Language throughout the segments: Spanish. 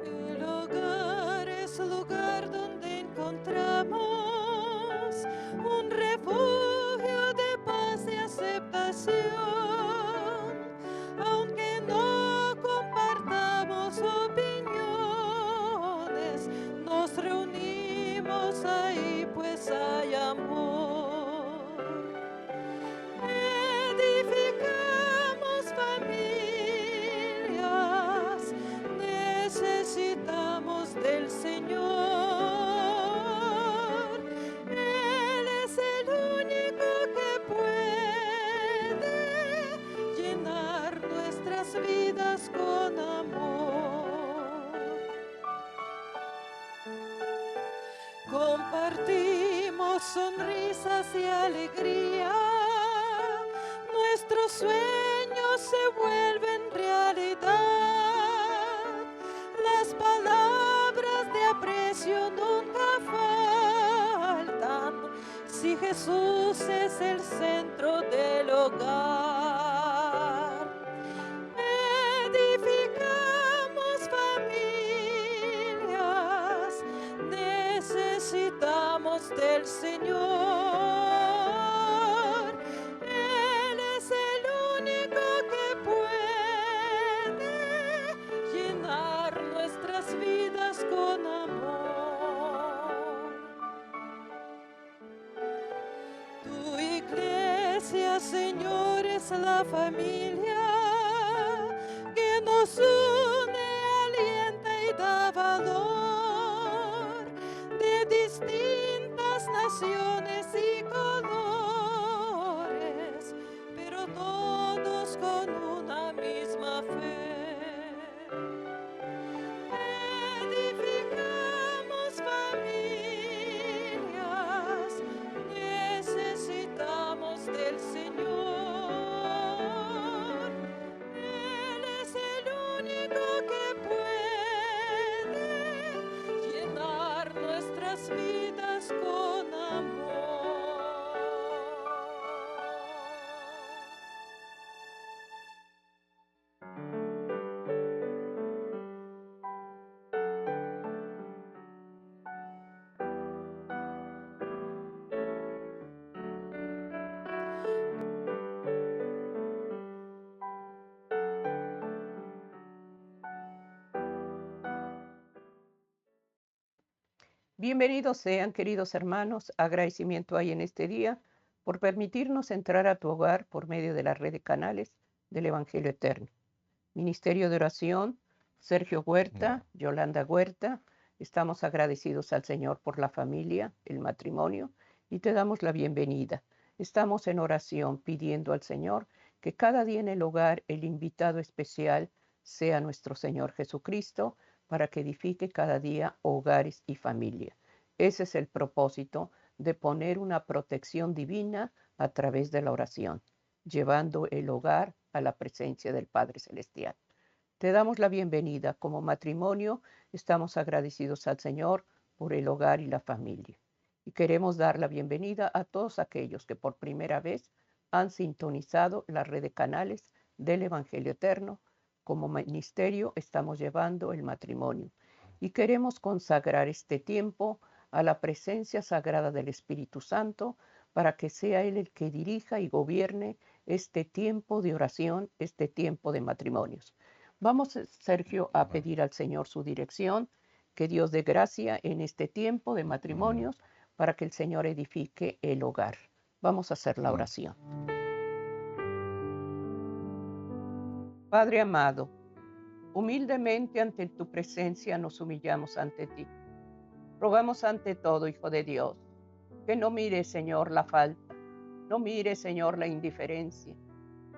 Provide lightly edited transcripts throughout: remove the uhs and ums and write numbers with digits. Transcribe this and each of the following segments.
El hogar es lugar donde encontramos un refugio de paz y aceptación. Aunque no compartamos opiniones, nos reunimos ahí pues hay amor. Edificamos familias, necesitamos del Señor. Él es el único que puede llenar nuestras vidas con amor. Compartimos sonrisas y alegría, nuestros sueños se vuelven realidad. Las palabras de aprecio nunca faltan si Jesús es el centro del hogar. Edificamos familias, necesitamos del Señor. Él es el único que puede llenar nuestras vidas con amor. Tu iglesia, Señor, es la familia que nos une, alienta y da valor, de distintas naciones y colores, pero todos con una misma fe. Edificamos familias, necesitamos del Señor. Él es el único que puede llenar nuestras vidas con amor. Bienvenidos sean, queridos hermanos. Agradecimiento hay en este día por permitirnos entrar a tu hogar por medio de la red de canales del Evangelio Eterno. Ministerio de Oración, Sergio Huerta, Yolanda Huerta. Estamos agradecidos al Señor por la familia, el matrimonio, y te damos la bienvenida. Estamos en oración pidiendo al Señor que cada día en el hogar el invitado especial sea nuestro Señor Jesucristo, para que edifique cada día hogares y familia. Ese es el propósito de poner una protección divina a través de la oración, llevando el hogar a la presencia del Padre Celestial. Te damos la bienvenida. Como matrimonio, estamos agradecidos al Señor por el hogar y la familia. Y queremos dar la bienvenida a todos aquellos que por primera vez han sintonizado la red de canales del Evangelio Eterno. Como ministerio estamos llevando el matrimonio y queremos consagrar este tiempo a la presencia sagrada del Espíritu Santo para que sea Él el que dirija y gobierne este tiempo de oración, este tiempo de matrimonios. Vamos, Sergio, a pedir al Señor su dirección, que Dios dé gracia en este tiempo de matrimonios para que el Señor edifique el hogar. Vamos a hacer la oración. Padre amado, humildemente ante tu presencia nos humillamos ante ti. Rogamos ante todo, Hijo de Dios, que no mire, Señor, la falta, no mire, Señor, la indiferencia.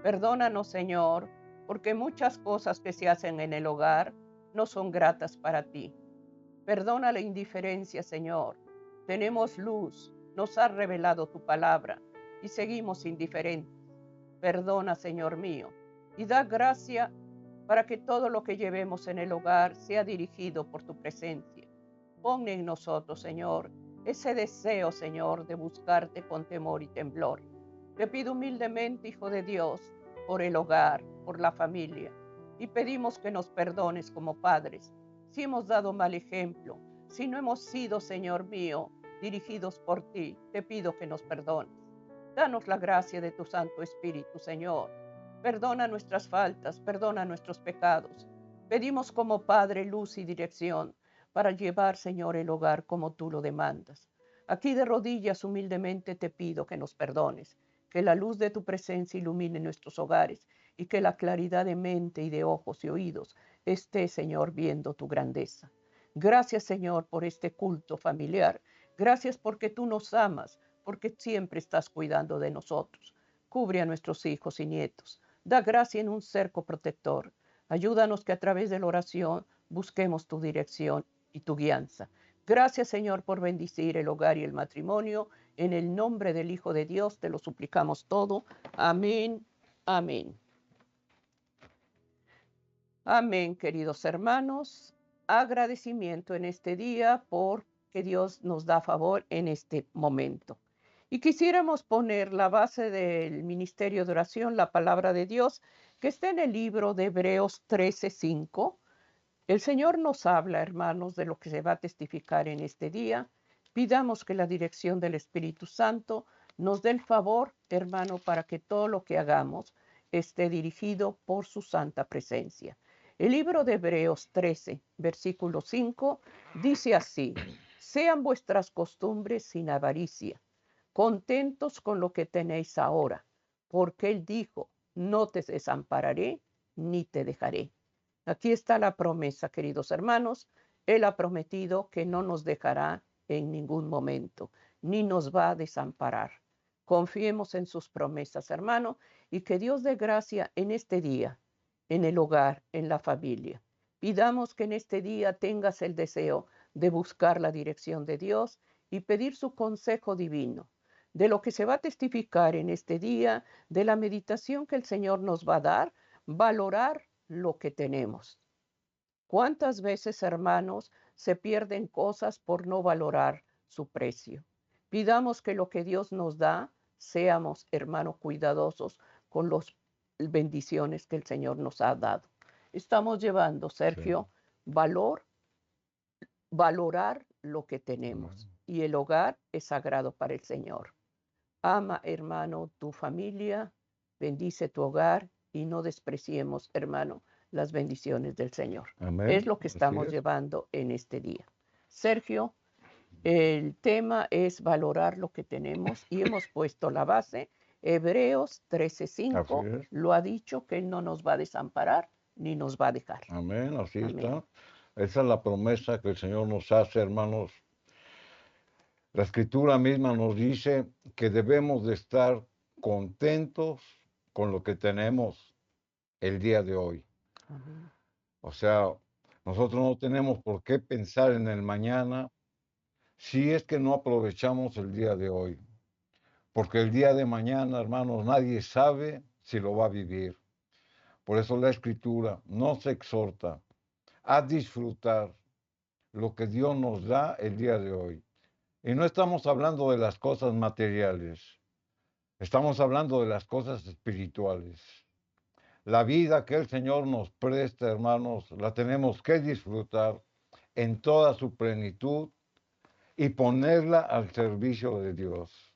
Perdónanos, Señor, porque muchas cosas que se hacen en el hogar no son gratas para ti. Perdona la indiferencia, Señor. Tenemos luz, nos has revelado tu palabra y seguimos indiferentes. Perdona, Señor mío, y da gracia para que todo lo que llevemos en el hogar sea dirigido por tu presencia. Pon en nosotros, Señor, ese deseo, Señor, de buscarte con temor y temblor. Te pido humildemente, Hijo de Dios, por el hogar, por la familia, y pedimos que nos perdones como padres, si hemos dado mal ejemplo, si no hemos sido, Señor mío, dirigidos por ti, te pido que nos perdones. Danos la gracia de tu Santo Espíritu, Señor. Perdona nuestras faltas, perdona nuestros pecados. Pedimos como Padre luz y dirección para llevar, Señor, el hogar como tú lo demandas. Aquí de rodillas humildemente te pido que nos perdones, que la luz de tu presencia ilumine nuestros hogares y que la claridad de mente y de ojos y oídos esté, Señor, viendo tu grandeza. Gracias, Señor, por este culto familiar. Gracias porque tú nos amas, porque siempre estás cuidando de nosotros. Cubre a nuestros hijos y nietos. Da gracia en un cerco protector. Ayúdanos que a través de la oración busquemos tu dirección y tu guianza. Gracias, Señor, por bendecir el hogar y el matrimonio. En el nombre del Hijo de Dios te lo suplicamos todo. Amén. Amén. Amén, queridos hermanos. Agradecimiento en este día por que Dios nos da favor en este momento. Y quisiéramos poner la base del ministerio de oración, la palabra de Dios, que está en el libro de Hebreos 13:5. El Señor nos habla, hermanos, de lo que se va a testificar en este día. Pidamos que la dirección del Espíritu Santo nos dé el favor, hermano, para que todo lo que hagamos esté dirigido por su santa presencia. El libro de Hebreos 13, versículo 5, dice así: sean vuestras costumbres sin avaricia, contentos con lo que tenéis ahora, porque Él dijo, no te desampararé ni te dejaré. Aquí está la promesa, queridos hermanos. Él ha prometido que no nos dejará en ningún momento, ni nos va a desamparar. Confiemos en sus promesas, hermano, y que Dios dé gracia en este día, en el hogar, en la familia. Pidamos que en este día tengas el deseo de buscar la dirección de Dios y pedir su consejo divino, de lo que se va a testificar en este día, de la meditación que el Señor nos va a dar, valorar lo que tenemos. ¿Cuántas veces, hermanos, se pierden cosas por no valorar su precio? Pidamos que lo que Dios nos da, seamos, hermanos, cuidadosos con las bendiciones que el Señor nos ha dado. Estamos llevando, Sergio, valor, valorar lo que tenemos. Y el hogar es sagrado para el Señor. Ama, hermano, tu familia, bendice tu hogar y no despreciemos, hermano, las bendiciones del Señor. Amén. Es lo que estamos es. llevando en este día. Sergio, el tema es valorar lo que tenemos y hemos puesto la base. Hebreos 13:5 lo ha dicho que Él no nos va a desamparar ni nos va a dejar. Amén, así Amén. está. Esa es la promesa que el Señor nos hace, hermanos. La Escritura misma nos dice que debemos de estar contentos con lo que tenemos el día de hoy. Amén. O sea, nosotros no tenemos por qué pensar en el mañana si es que no aprovechamos el día de hoy. Porque el día de mañana, hermanos, nadie sabe si lo va a vivir. Por eso la Escritura nos exhorta a disfrutar lo que Dios nos da el día de hoy. Y no estamos hablando de las cosas materiales, estamos hablando de las cosas espirituales. La vida que el Señor nos presta, hermanos, la tenemos que disfrutar en toda su plenitud y ponerla al servicio de Dios.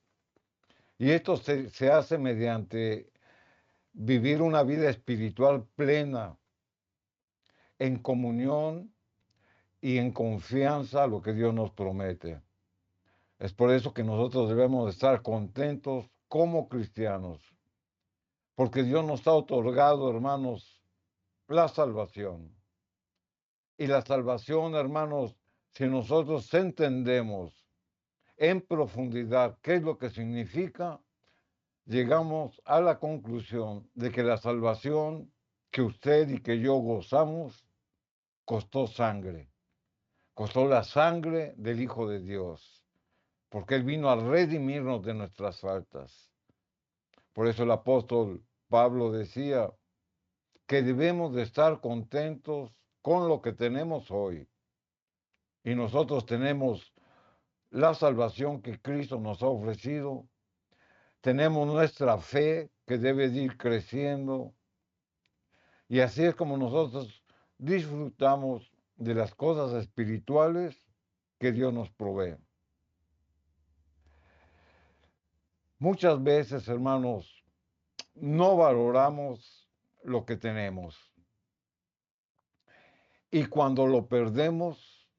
Y esto se hace mediante vivir una vida espiritual plena, en comunión y en confianza a lo que Dios nos promete. Es por eso que nosotros debemos estar contentos como cristianos, porque Dios nos ha otorgado, hermanos, la salvación. Y la salvación, hermanos, si nosotros entendemos en profundidad qué es lo que significa, llegamos a la conclusión de que la salvación que usted y que yo gozamos costó sangre, costó la sangre del Hijo de Dios, porque Él vino a redimirnos de nuestras faltas. Por eso el apóstol Pablo decía que debemos de estar contentos con lo que tenemos hoy. Y nosotros tenemos la salvación que Cristo nos ha ofrecido. Tenemos nuestra fe que debe de ir creciendo. Y así es como nosotros disfrutamos de las cosas espirituales que Dios nos provee. Muchas veces, hermanos, no valoramos lo que tenemos. Y cuando lo perdemos,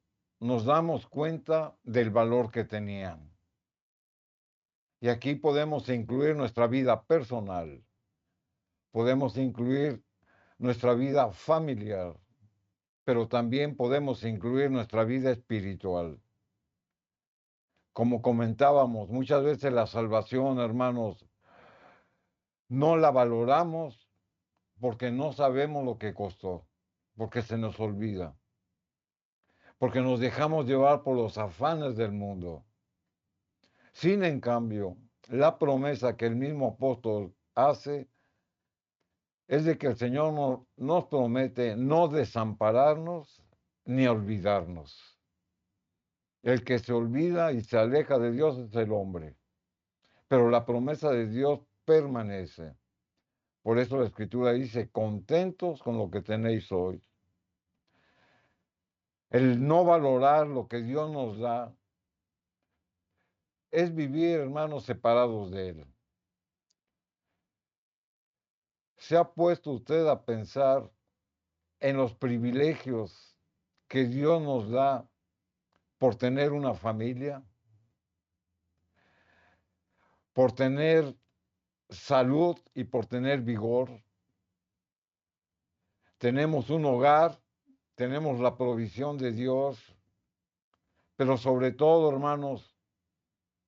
nos damos cuenta del valor que tenían. Y aquí podemos incluir nuestra vida personal, podemos incluir nuestra vida familiar, pero también podemos incluir nuestra vida espiritual. Como comentábamos, muchas veces la salvación, hermanos, no la valoramos porque no sabemos lo que costó, porque se nos olvida, porque nos dejamos llevar por los afanes del mundo. Sin en cambio, la promesa que el mismo apóstol hace es de que el Señor nos promete no desampararnos ni olvidarnos. El que se olvida y se aleja de Dios es el hombre, pero la promesa de Dios permanece. Por eso la Escritura dice, contentos con lo que tenéis hoy. El no valorar lo que Dios nos da es vivir, hermanos, separados de Él. ¿Se ha puesto usted a pensar en los privilegios que Dios nos da por tener una familia, por tener salud y por tener vigor? Tenemos un hogar, tenemos la provisión de Dios, pero sobre todo, hermanos,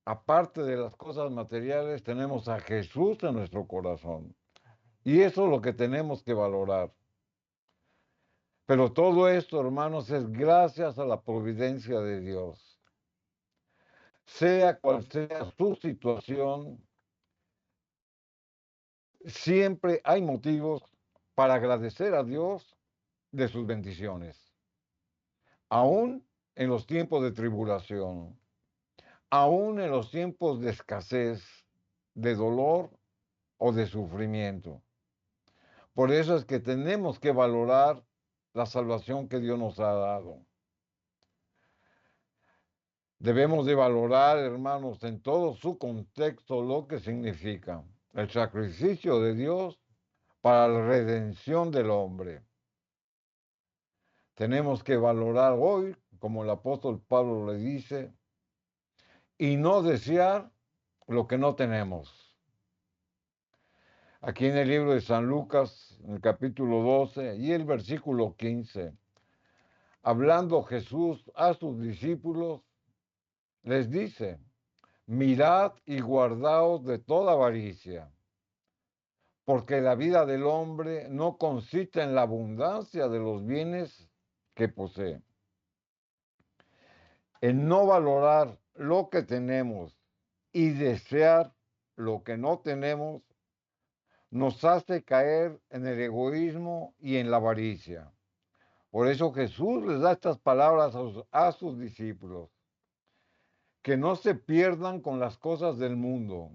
aparte de las cosas materiales, tenemos a Jesús en nuestro corazón. Y eso es lo que tenemos que valorar. Pero todo esto, hermanos, es gracias a la providencia de Dios. Sea cual sea su situación, siempre hay motivos para agradecer a Dios de sus bendiciones, aún en los tiempos de tribulación, aún en los tiempos de escasez, de dolor o de sufrimiento. Por eso es que tenemos que valorar la salvación que Dios nos ha dado. Debemos de valorar, hermanos, en todo su contexto lo que significa el sacrificio de Dios para la redención del hombre. Tenemos que valorar hoy, como el apóstol Pablo le dice, y no desear lo que no tenemos. Aquí en el libro de San Lucas, en el capítulo 12 y el versículo 15, hablando Jesús a sus discípulos, les dice, mirad y guardaos de toda avaricia, porque la vida del hombre no consiste en la abundancia de los bienes que posee. El no valorar lo que tenemos y desear lo que no tenemos nos hace caer en el egoísmo y en la avaricia. Por eso Jesús les da estas palabras a sus discípulos, que no se pierdan con las cosas del mundo,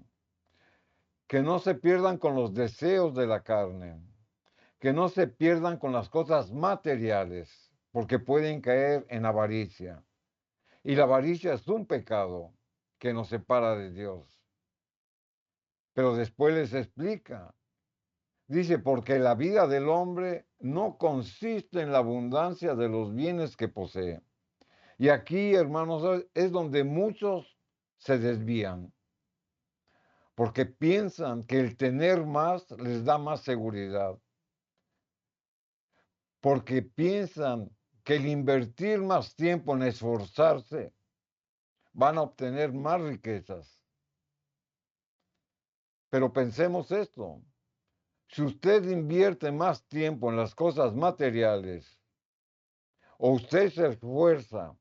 que no se pierdan con los deseos de la carne, que no se pierdan con las cosas materiales, porque pueden caer en avaricia. Y la avaricia es un pecado que nos separa de Dios. Pero después les explica, dice, porque la vida del hombre no consiste en la abundancia de los bienes que posee. Y aquí, hermanos, es donde muchos se desvían, porque piensan que el tener más les da más seguridad, porque piensan que el invertir más tiempo en esforzarse van a obtener más riquezas. Pero pensemos esto, si usted invierte más tiempo en las cosas materiales o usted se esfuerza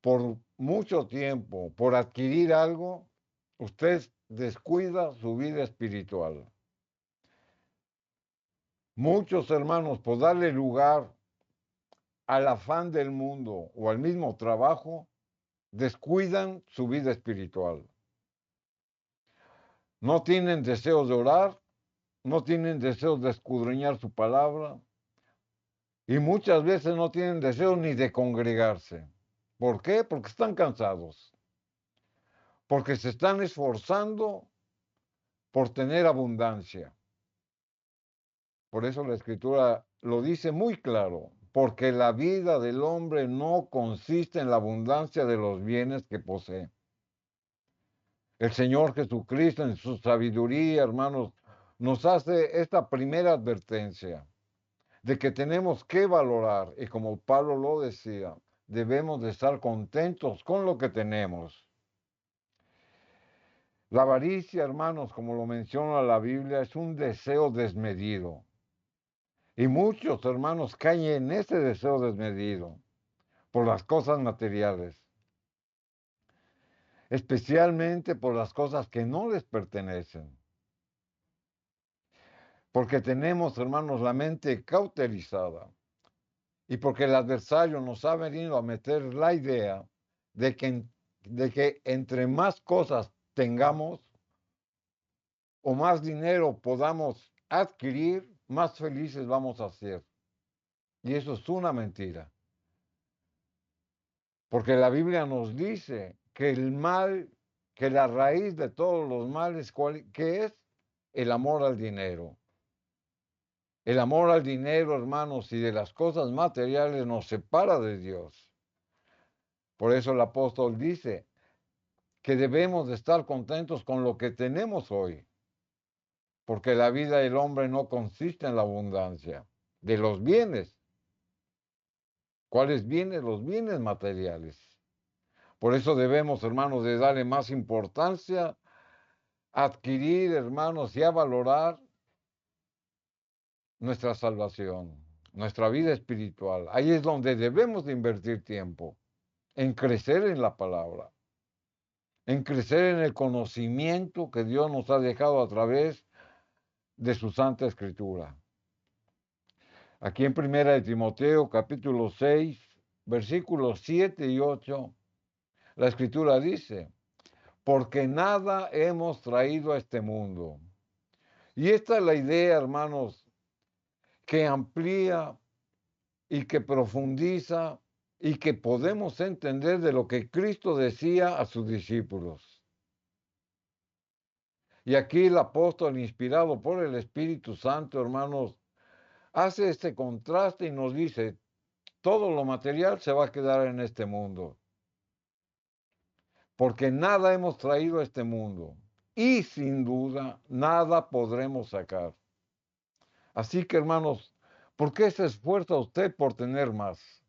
por mucho tiempo por adquirir algo, usted descuida su vida espiritual. Muchos hermanos, por darle lugar al afán del mundo o al mismo trabajo, descuidan su vida espiritual. No tienen deseos de orar, no tienen deseos de escudriñar su palabra y muchas veces no tienen deseos ni de congregarse. ¿Por qué? Porque están cansados, porque se están esforzando por tener abundancia. Por eso la Escritura lo dice muy claro, porque la vida del hombre no consiste en la abundancia de los bienes que posee. El Señor Jesucristo en su sabiduría, hermanos, nos hace esta primera advertencia de que tenemos que valorar, y como Pablo lo decía, debemos de estar contentos con lo que tenemos. La avaricia, hermanos, como lo menciona la Biblia, es un deseo desmedido. Y muchos hermanos caen en ese deseo desmedido por las cosas materiales, especialmente por las cosas que no les pertenecen. Porque tenemos, hermanos, la mente cauterizada y porque el adversario nos ha venido a meter la idea de que entre más cosas tengamos o más dinero podamos adquirir, más felices vamos a ser. Y eso es una mentira. Porque la Biblia nos dice que el mal, que la raíz de todos los males, ¿qué es? El amor al dinero. El amor al dinero, hermanos, y de las cosas materiales nos separa de Dios. Por eso el apóstol dice que debemos de estar contentos con lo que tenemos hoy, porque la vida del hombre no consiste en la abundancia de los bienes. ¿Cuáles bienes? Los bienes materiales. Por eso debemos, hermanos, de darle más importancia a adquirir, hermanos, y a valorar nuestra salvación, nuestra vida espiritual. Ahí es donde debemos de invertir tiempo, en crecer en la palabra, en crecer en el conocimiento que Dios nos ha dejado a través de su Santa Escritura. Aquí en Primera de Timoteo, capítulo 6, versículos 7 y 8, la Escritura dice, porque nada hemos traído a este mundo. Y esta es la idea, hermanos, que amplía y que profundiza y que podemos entender de lo que Cristo decía a sus discípulos. Y aquí el apóstol, inspirado por el Espíritu Santo, hermanos, hace este contraste y nos dice, todo lo material se va a quedar en este mundo, porque nada hemos traído a este mundo y sin duda nada podremos sacar. Así que, hermanos, ¿por qué se esfuerza usted por tener más?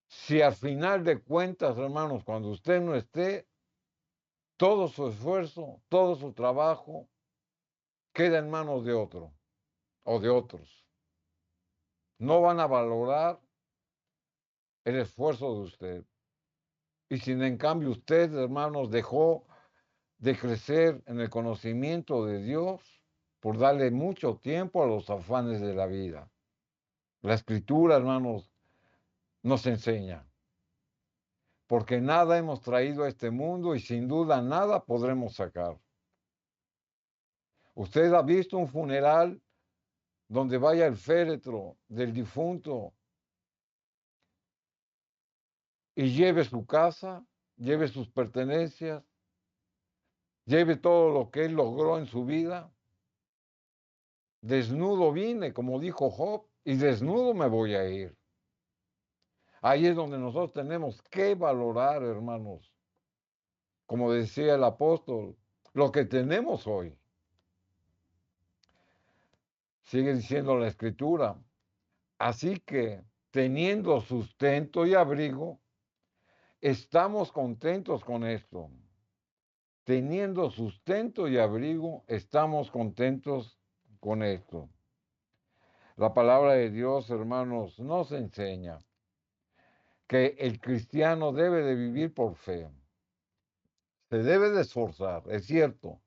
Si al final de cuentas, hermanos, cuando usted no esté, todo su esfuerzo, todo su trabajo queda en manos de otro o de otros. No van a valorar el esfuerzo de usted. Y si en cambio usted, hermanos, dejó de crecer en el conocimiento de Dios por darle mucho tiempo a los afanes de la vida. La Escritura, hermanos, nos enseña. Porque nada hemos traído a este mundo y sin duda nada podremos sacar. Usted ha visto un funeral donde vaya el féretro del difunto y lleve su casa, lleve sus pertenencias, lleve todo lo que él logró en su vida. Desnudo vine, como dijo Job, y desnudo me voy a ir. Ahí es donde nosotros tenemos que valorar, hermanos, como decía el apóstol, lo que tenemos hoy. Sigue diciendo la Escritura. Así que, teniendo sustento y abrigo, estamos contentos con esto. Teniendo sustento y abrigo, estamos contentos con esto. La palabra de Dios, hermanos, nos enseña que el cristiano debe de vivir por fe. Se debe de esforzar, es cierto.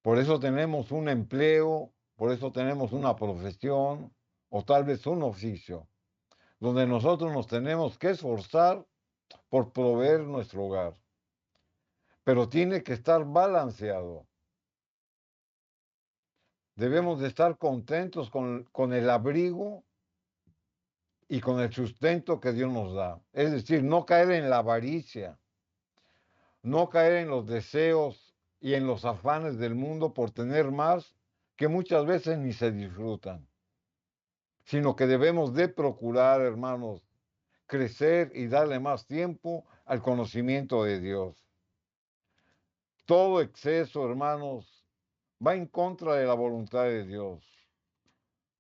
Por eso tenemos un empleo, por eso tenemos una profesión o tal vez un oficio, donde nosotros nos tenemos que esforzar por proveer nuestro hogar. Pero tiene que estar balanceado. Debemos de estar contentos con el abrigo y con el sustento que Dios nos da. Es decir, no caer en la avaricia, no caer en los deseos y en los afanes del mundo por tener más que muchas veces ni se disfrutan, sino que debemos de procurar, hermanos, crecer y darle más tiempo al conocimiento de Dios. Todo exceso, hermanos, va en contra de la voluntad de Dios.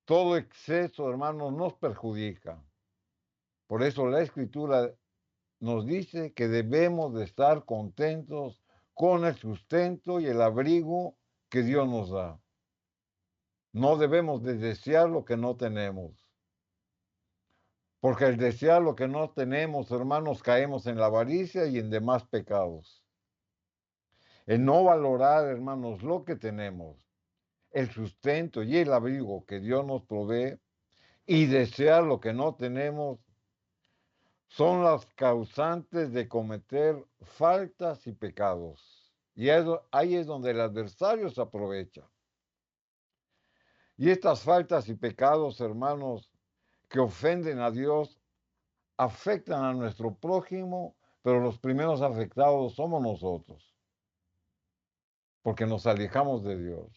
Todo exceso, hermanos, nos perjudica. Por eso la Escritura nos dice que debemos de estar contentos con el sustento y el abrigo que Dios nos da. No debemos de desear lo que no tenemos. Porque al desear lo que no tenemos, hermanos, caemos en la avaricia y en demás pecados. El no valorar, hermanos, lo que tenemos, el sustento y el abrigo que Dios nos provee, y desear lo que no tenemos, son las causantes de cometer faltas y pecados. Y ahí es donde el adversario se aprovecha. Y estas faltas y pecados, hermanos, que ofenden a Dios, afectan a nuestro prójimo, pero los primeros afectados somos nosotros, porque nos alejamos de Dios,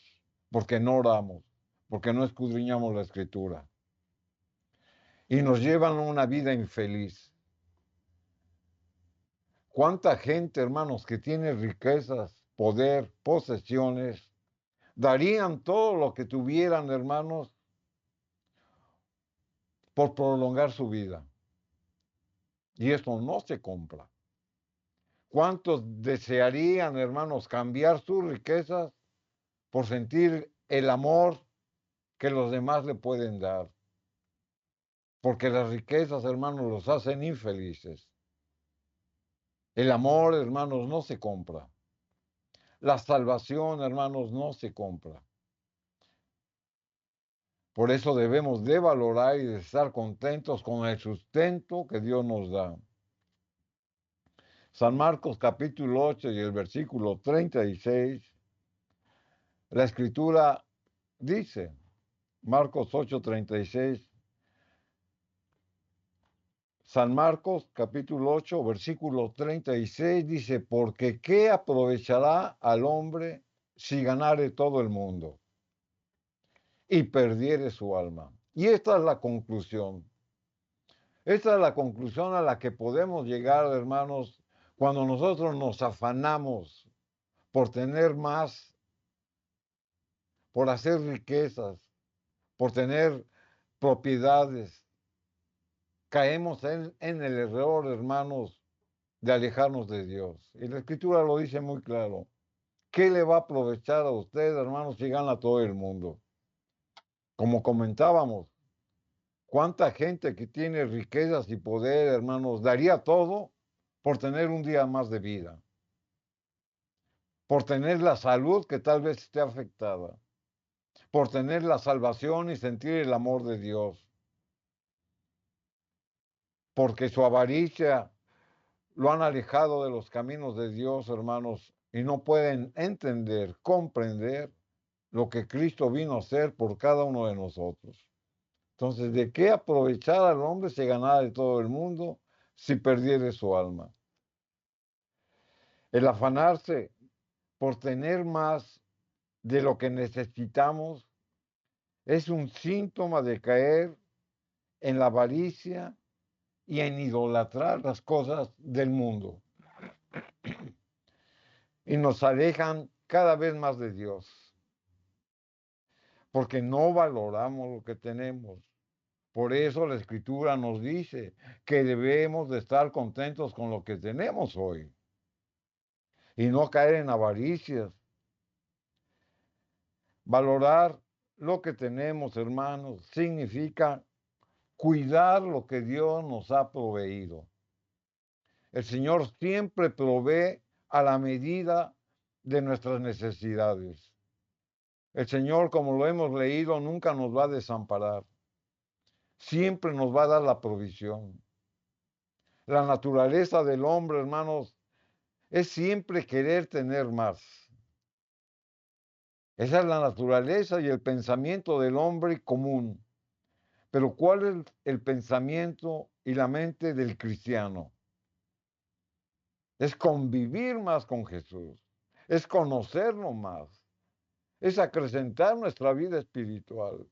porque no oramos, porque no escudriñamos la Escritura, y nos llevan a una vida infeliz. ¿Cuánta gente, hermanos, que tiene riquezas, poder, posesiones, darían todo lo que tuvieran, hermanos, por prolongar su vida? Y esto no se compra. ¿Cuántos desearían, hermanos, cambiar sus riquezas por sentir el amor que los demás le pueden dar? Porque las riquezas, hermanos, los hacen infelices. El amor, hermanos, no se compra. La salvación, hermanos, no se compra. Por eso debemos de valorar y de estar contentos con el sustento que Dios nos da. San Marcos capítulo 8 y el versículo 36, la Escritura dice, Marcos 8:36, San Marcos capítulo 8, versículo 36 dice, porque ¿qué aprovechará al hombre si ganare todo el mundo y perdiere su alma? Y esta es la conclusión. Esta es la conclusión a la que podemos llegar, hermanos, cuando nosotros nos afanamos por tener más, por hacer riquezas, por tener propiedades. Caemos en el error, hermanos, de alejarnos de Dios. Y la Escritura lo dice muy claro. ¿Qué le va a aprovechar a usted, hermanos, si gana todo el mundo? Como comentábamos, ¿cuánta gente que tiene riquezas y poder, hermanos, daría todo por tener un día más de vida? Por tener la salud que tal vez esté afectada, por tener la salvación y sentir el amor de Dios, porque su avaricia lo han alejado de los caminos de Dios, hermanos, y no pueden entender, comprender lo que Cristo vino a hacer por cada uno de nosotros. Entonces, ¿de qué aprovechar al hombre si ganara de todo el mundo, si perdiere su alma? El afanarse por tener más de lo que necesitamos es un síntoma de caer en la avaricia y en idolatrar las cosas del mundo. Y nos alejan cada vez más de Dios, porque no valoramos lo que tenemos. Por eso la Escritura nos dice que debemos de estar contentos con lo que tenemos hoy y no caer en avaricias. Valorar lo que tenemos, hermanos, significa cuidar lo que Dios nos ha proveído. El Señor siempre provee a la medida de nuestras necesidades. El Señor, como lo hemos leído, nunca nos va a desamparar. siempre nos va a dar la provisión. La naturaleza del hombre, hermanos, es siempre querer tener más. Esa es la naturaleza y el pensamiento del hombre común. Pero ¿cuál es el pensamiento y la mente del cristiano? Es convivir más con Jesús, es conocerlo más, es acrecentar nuestra vida espiritual,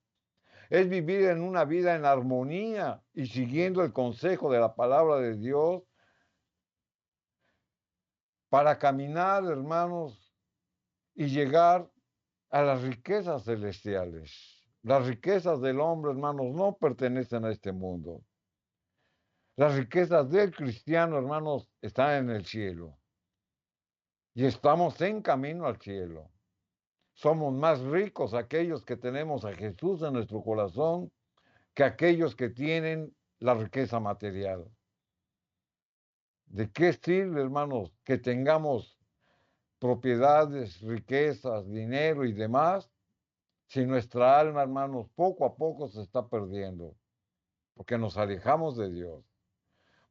es vivir en una vida en armonía y siguiendo el consejo de la palabra de Dios para caminar, hermanos, y llegar a las riquezas celestiales. Las riquezas del hombre, hermanos, no pertenecen a este mundo. Las riquezas del cristiano, hermanos, están en el cielo. Y estamos en camino al cielo. Somos más ricos aquellos que tenemos a Jesús en nuestro corazón que aquellos que tienen la riqueza material. ¿De qué sirve, hermanos, que tengamos propiedades, riquezas, dinero y demás, si nuestra alma, hermanos, poco a poco se está perdiendo? Porque nos alejamos de Dios.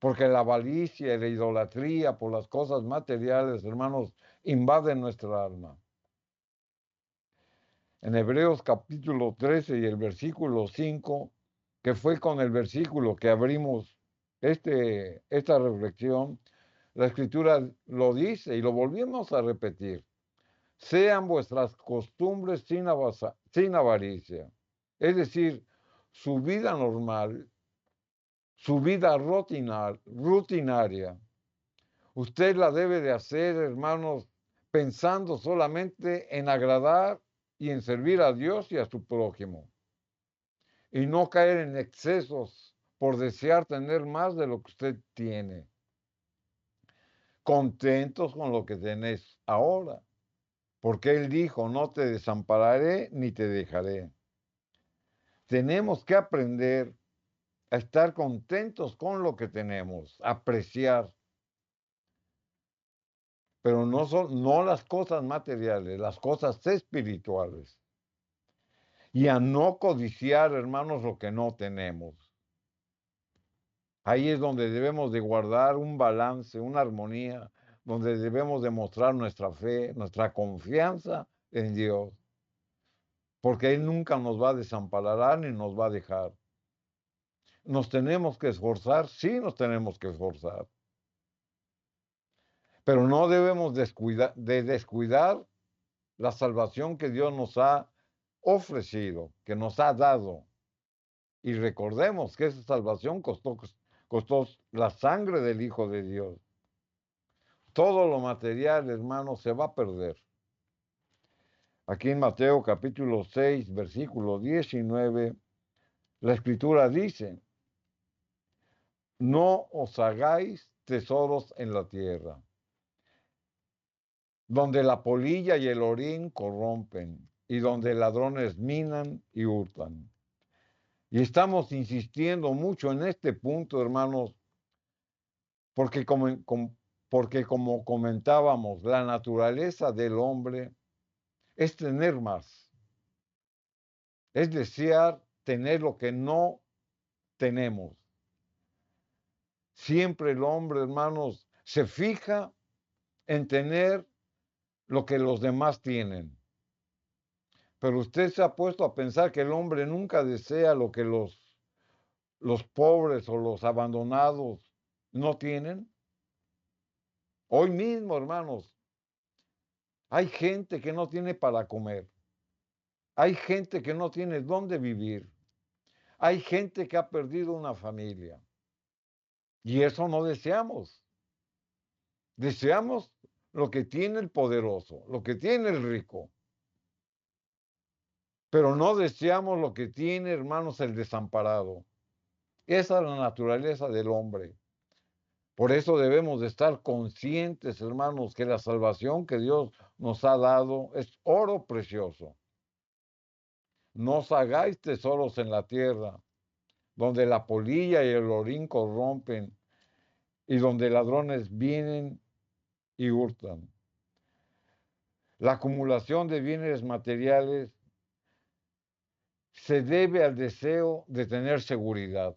Porque la avaricia y la idolatría por las cosas materiales, hermanos, invaden nuestra alma. En Hebreos capítulo 13 y el versículo 5, que fue con el versículo que abrimos esta reflexión, la Escritura lo dice y lo volvimos a repetir. Sean vuestras costumbres sin avaricia. Es decir, su vida normal, su vida rutinaria. Usted la debe de hacer, hermanos, pensando solamente en agradar y en servir a Dios y a su prójimo. Y no caer en excesos por desear tener más de lo que usted tiene. Contentos con lo que tenés ahora. Porque Él dijo, no te desampararé ni te dejaré. Tenemos que aprender a estar contentos con lo que tenemos, apreciar. Pero no las cosas materiales, las cosas espirituales. Y a no codiciar, hermanos, lo que no tenemos. Ahí es donde debemos de guardar un balance, una armonía, donde debemos demostrar nuestra fe, nuestra confianza en Dios. Porque Él nunca nos va a desamparar ni nos va a dejar. Nos tenemos que esforzar, sí nos tenemos que esforzar. Pero no debemos descuidar la salvación que Dios nos ha ofrecido, que nos ha dado. Y recordemos que esa salvación costó la sangre del Hijo de Dios. Todo lo material, hermano, se va a perder. Aquí en Mateo capítulo 6, versículo 19, la Escritura dice, no os hagáis tesoros en la tierra, donde la polilla y el orín corrompen, y donde ladrones minan y hurtan. Y estamos insistiendo mucho en este punto, hermanos, porque como comentábamos, la naturaleza del hombre es tener más, es desear tener lo que no tenemos. Siempre el hombre, hermanos, se fija en tener lo que los demás tienen. Pero usted se ha puesto a pensar que el hombre nunca desea lo que los pobres o los abandonados no tienen. Hoy mismo, hermanos, hay gente que no tiene para comer. Hay gente que no tiene dónde vivir. Hay gente que ha perdido una familia. Y eso no deseamos. Deseamos lo que tiene el poderoso, lo que tiene el rico. Pero no deseamos lo que tiene, hermanos, el desamparado. Esa es la naturaleza del hombre. Por eso debemos de estar conscientes, hermanos, que la salvación que Dios nos ha dado es oro precioso. No os hagáis tesoros en la tierra, donde la polilla y el orín corrompen, y donde ladrones vienen y hurtan. La acumulación de bienes materiales se debe al deseo de tener seguridad.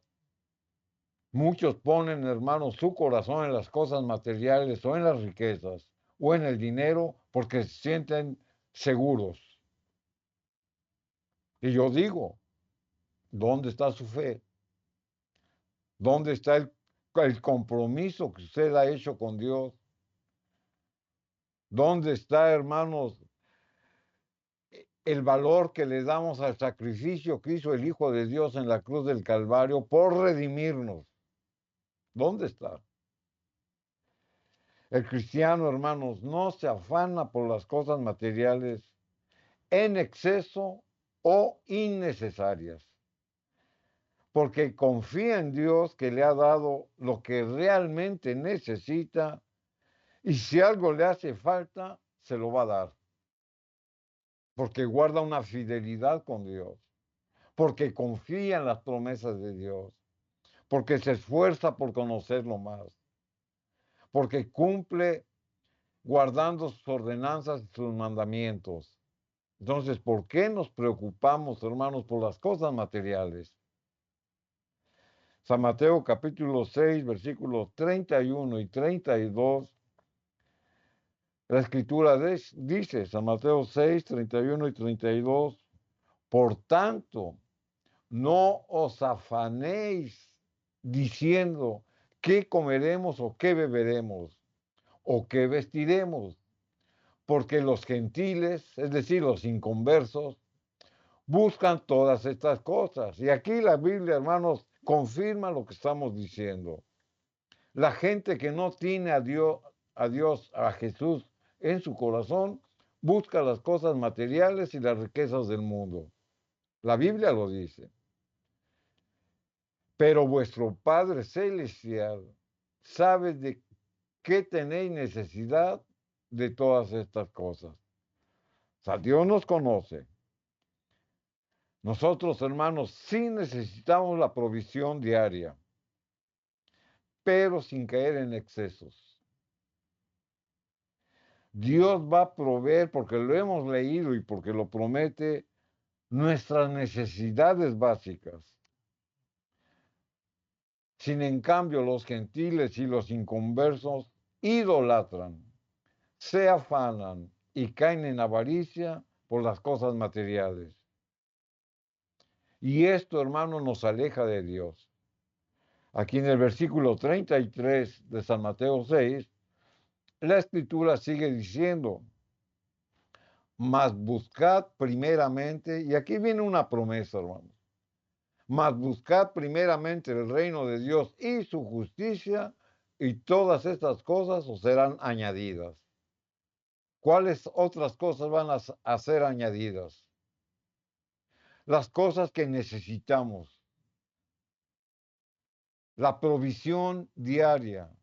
Muchos ponen, hermanos, su corazón en las cosas materiales o en las riquezas o en el dinero porque se sienten seguros. Y yo digo, ¿dónde está su fe? ¿Dónde está el compromiso que usted ha hecho con Dios? ¿Dónde está, hermanos, el valor que le damos al sacrificio que hizo el Hijo de Dios en la cruz del Calvario por redimirnos? ¿Dónde está? El cristiano, hermanos, no se afana por las cosas materiales en exceso o innecesarias, porque confía en Dios que le ha dado lo que realmente necesita y si algo le hace falta, se lo va a dar, porque guarda una fidelidad con Dios, porque confía en las promesas de Dios, porque se esfuerza por conocerlo más, porque cumple guardando sus ordenanzas y sus mandamientos. Entonces, ¿por qué nos preocupamos, hermanos, por las cosas materiales? San Mateo capítulo 6, versículos 31 y 32, la escritura dice, San Mateo 6, 31 y 32, por tanto, no os afanéis diciendo qué comeremos o qué beberemos o qué vestiremos, porque los gentiles, es decir, los inconversos, buscan todas estas cosas. Y aquí la Biblia, hermanos, confirma lo que estamos diciendo. La gente que no tiene a Jesús en su corazón, busca las cosas materiales y las riquezas del mundo. La Biblia lo dice. Pero vuestro Padre Celestial sabe de qué tenéis necesidad de todas estas cosas. O sea, Dios nos conoce. Nosotros, hermanos, sí necesitamos la provisión diaria, pero sin caer en excesos. Dios va a proveer, porque lo hemos leído y porque lo promete, nuestras necesidades básicas. Sin en cambio, los gentiles y los inconversos idolatran, se afanan y caen en avaricia por las cosas materiales. Y esto, hermano, nos aleja de Dios. Aquí en el versículo 33 de San Mateo 6, la escritura sigue diciendo, mas buscad primeramente, y aquí viene una promesa, hermano, mas buscad primeramente el reino de Dios y su justicia, y todas estas cosas os serán añadidas. ¿Cuáles otras cosas van a ser añadidas? Las cosas que necesitamos, la provisión diaria,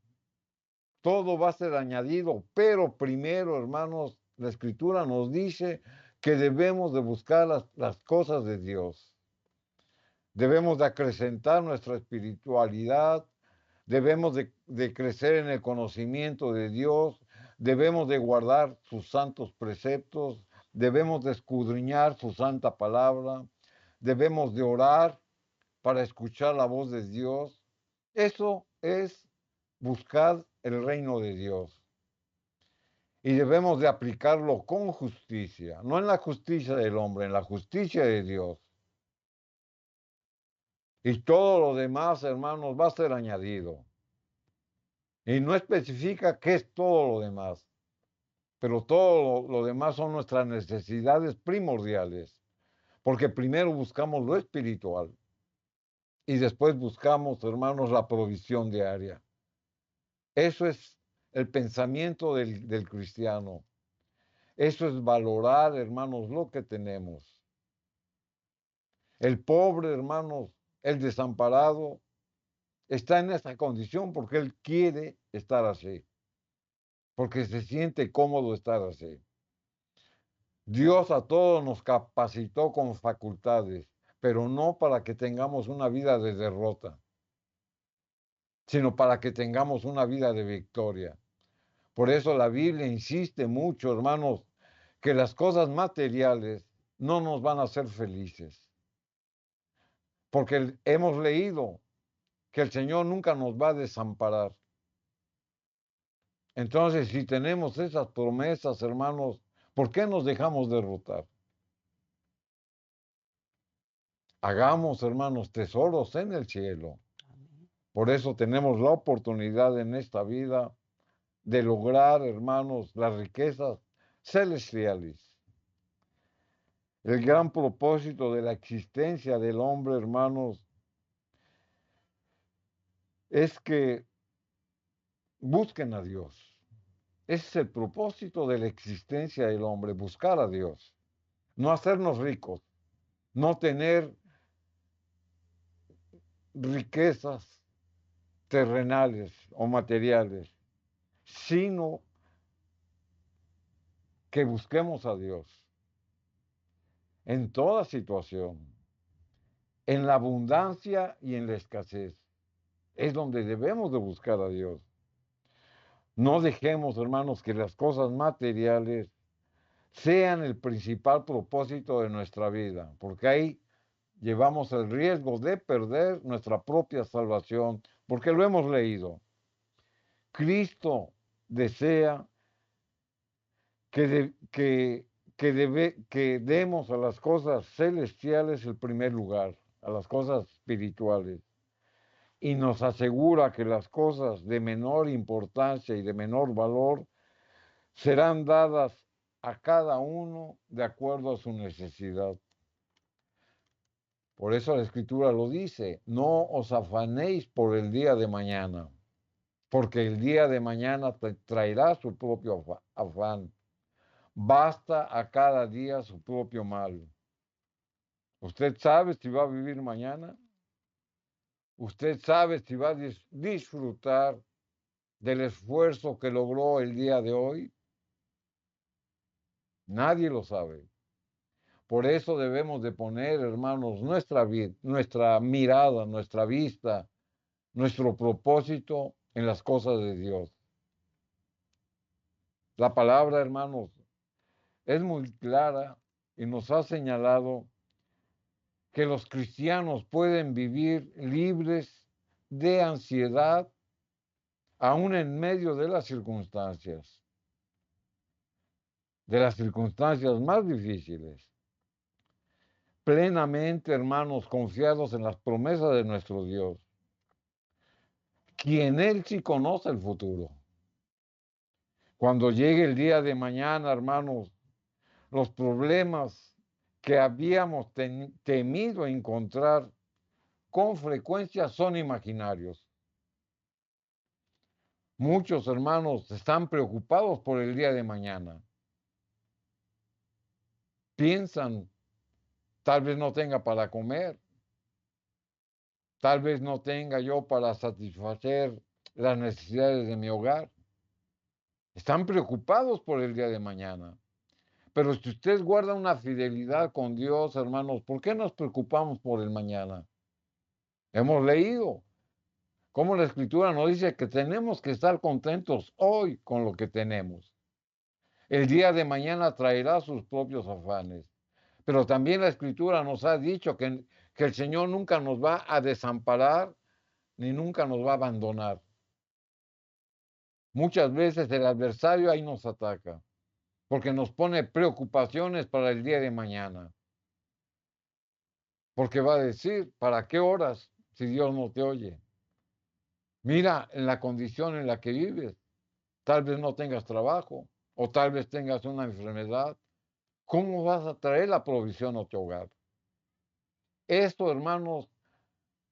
todo va a ser añadido, pero primero, hermanos, la escritura nos dice que debemos de buscar las cosas de Dios. Debemos de acrecentar nuestra espiritualidad, debemos de crecer en el conocimiento de Dios, debemos de guardar sus santos preceptos, debemos de escudriñar su santa palabra, debemos de orar para escuchar la voz de Dios. Eso es buscar el reino de Dios. Y debemos de aplicarlo con justicia, no en la justicia del hombre, en la justicia de Dios. Y todo lo demás, hermanos, va a ser añadido. Y no especifica qué es todo lo demás, pero todo lo demás son nuestras necesidades primordiales, porque primero buscamos lo espiritual y después buscamos, hermanos, la provisión diaria. Eso es el pensamiento del cristiano. Eso es valorar, hermanos, lo que tenemos. El pobre, hermanos, el desamparado, está en esa condición porque él quiere estar así, porque se siente cómodo estar así. Dios a todos nos capacitó con facultades, pero no para que tengamos una vida de derrota, sino para que tengamos una vida de victoria. Por eso la Biblia insiste mucho, hermanos, que las cosas materiales no nos van a hacer felices. porque hemos leído que el Señor nunca nos va a desamparar. Entonces, si tenemos esas promesas, hermanos, ¿por qué nos dejamos derrotar? Hagamos, hermanos, tesoros en el cielo. Por eso tenemos la oportunidad en esta vida de lograr, hermanos, las riquezas celestiales. El gran propósito de la existencia del hombre, hermanos, es que busquen a Dios. Ese es el propósito de la existencia del hombre, buscar a Dios. No hacernos ricos, no tener riquezas terrenales o materiales, sino que busquemos a Dios en toda situación, en la abundancia y en la escasez. Es donde debemos de buscar a Dios. No dejemos, hermanos, que las cosas materiales sean el principal propósito de nuestra vida, porque ahí llevamos el riesgo de perder nuestra propia salvación, porque lo hemos leído. Cristo desea que demos a las cosas celestiales el primer lugar, a las cosas espirituales, y nos asegura que las cosas de menor importancia y de menor valor serán dadas a cada uno de acuerdo a su necesidad. Por eso la Escritura lo dice, no os afanéis por el día de mañana, porque el día de mañana traerá su propio afán. Basta a cada día su propio mal. ¿Usted sabe si va a vivir mañana? ¿Usted sabe si va a disfrutar del esfuerzo que logró el día de hoy? Nadie lo sabe. Por eso debemos de poner, hermanos, nuestra mirada, nuestra vista, nuestro propósito en las cosas de Dios. La palabra, hermanos, es muy clara y nos ha señalado que los cristianos pueden vivir libres de ansiedad aún en medio de las circunstancias más difíciles. Plenamente, hermanos, confiados en las promesas de nuestro Dios, quien Él sí conoce el futuro. Cuando llegue el día de mañana, hermanos, los problemas que habíamos temido encontrar con frecuencia son imaginarios. Muchos hermanos están preocupados por el día de mañana. Piensan, tal vez no tenga para comer, tal vez no tenga yo para satisfacer las necesidades de mi hogar. Están preocupados por el día de mañana. Pero si usted guarda una fidelidad con Dios, hermanos, ¿por qué nos preocupamos por el mañana? Hemos leído cómo la Escritura nos dice que tenemos que estar contentos hoy con lo que tenemos. El día de mañana traerá sus propios afanes. Pero también la Escritura nos ha dicho que el Señor nunca nos va a desamparar ni nunca nos va a abandonar. Muchas veces el adversario ahí nos ataca porque nos pone preocupaciones para el día de mañana. Porque va a decir, ¿para qué oras si Dios no te oye? Mira en la condición en la que vives. Tal vez no tengas trabajo o tal vez tengas una enfermedad. ¿Cómo vas a traer la provisión a tu hogar? Esto, hermanos,